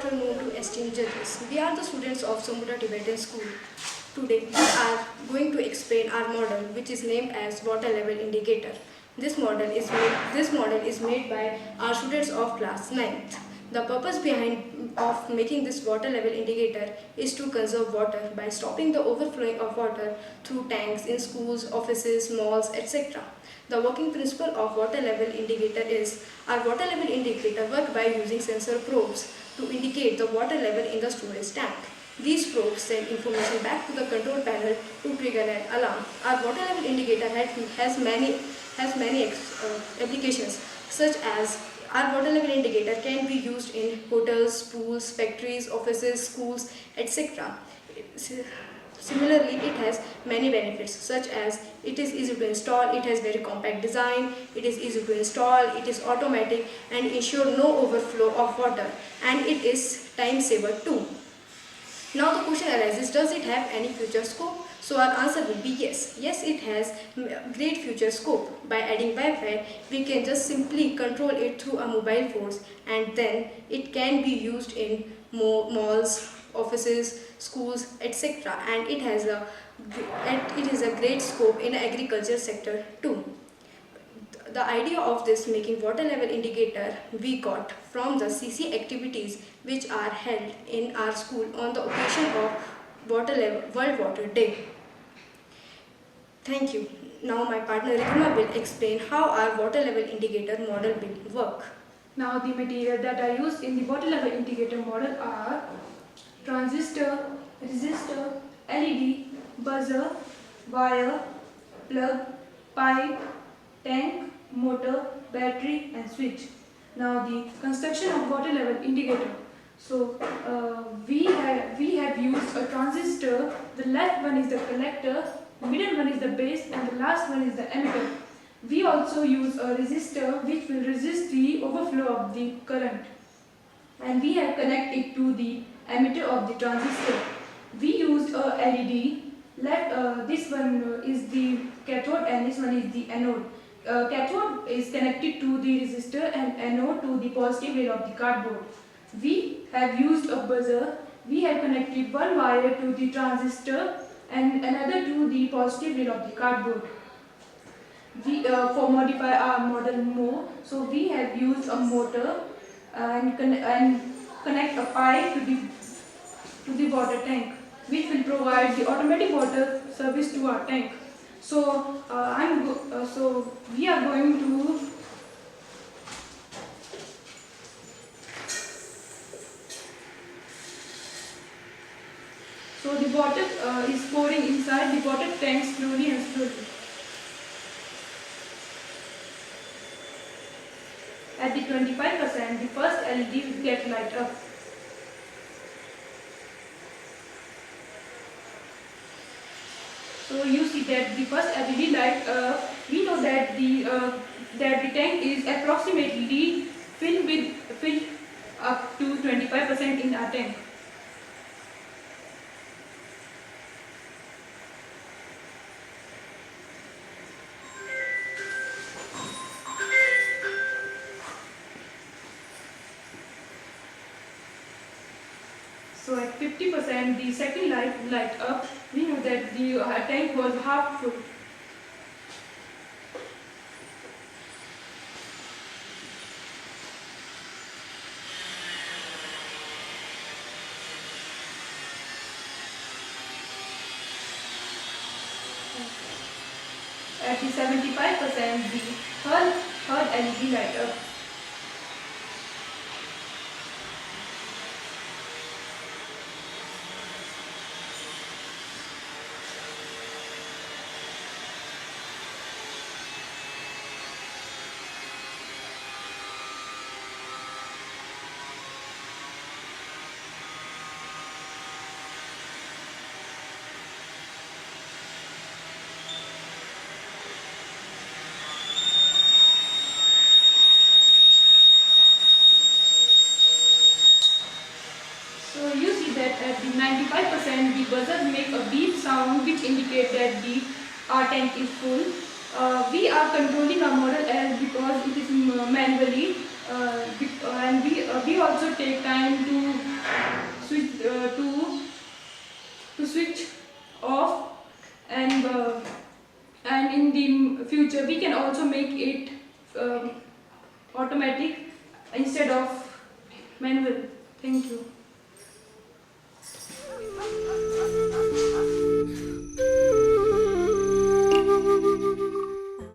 afternoon to esteemed judges. We are the students of Samudra Tibetan School. Today we are going to explain our model, which is named as water level indicator. This model is made by our students of class 9th. The purpose behind of making this water level indicator is to conserve water by stopping the overflowing of water through tanks in schools, offices, malls, etc. The working principle of water level indicator is our water level indicator work by using sensor probes to indicate the water level in the storage tank. These probes send information back to the control panel to trigger an alarm. Our water level indicator has many applications, such as our water level indicator can be used in hotels, pools, factories, offices, schools, etc. Similarly, it has many benefits, such as it is easy to install, it has very compact design, it is easy to install, it is automatic and ensure no overflow of water, and it is time saver too. Now the question arises, does it have any future scope? So our answer will be yes. Yes, it has great future scope. By adding Wi-Fi, we can just simply control it through a mobile phone, and then it can be used in malls, offices, schools, etc. And it is a great scope in agriculture sector too. The idea of this making water level indicator we got from the CC activities which are held in our school on the occasion of World Water Day. Thank you. Now my partner Ridhima will explain how our water level indicator model will work. Now the material that are used in the water level indicator model are transistor, resistor, LED, buzzer, wire, plug, pipe, tank, motor, battery and switch. Now the construction of water level indicator. So we have used a transistor. The left one is the collector, the middle one is the base and the last one is the emitter. We also use a resistor which will resist the overflow of the current, and we have connected it to the emitter of the transistor. We used a LED. This one is the cathode and this one is the anode. Cathode is connected to the resistor and anode to the positive rail of the cardboard. We have used a buzzer. We have connected one wire to the transistor and another to the positive rail of the cardboard. For modify our model more, so we have used a motor and connect a pipe to the water tank, which will provide the automatic water service to our tank. So we are going to the water is pouring inside the water tank slowly and slowly. At the 25%, the first LED will get light up. So you see that the first LED light up. We know that the tank is approximately filled up to 25% in our tank. So at 50%, the second light up. We know that the tank was half full. At the 75%, the third LED light up. So you see that at the 95%, the buzzer make a beep sound which indicate that our tank is full. We are controlling our model as because it is manually, and we also take time to future we can also make it automatic instead of manual. Thank you.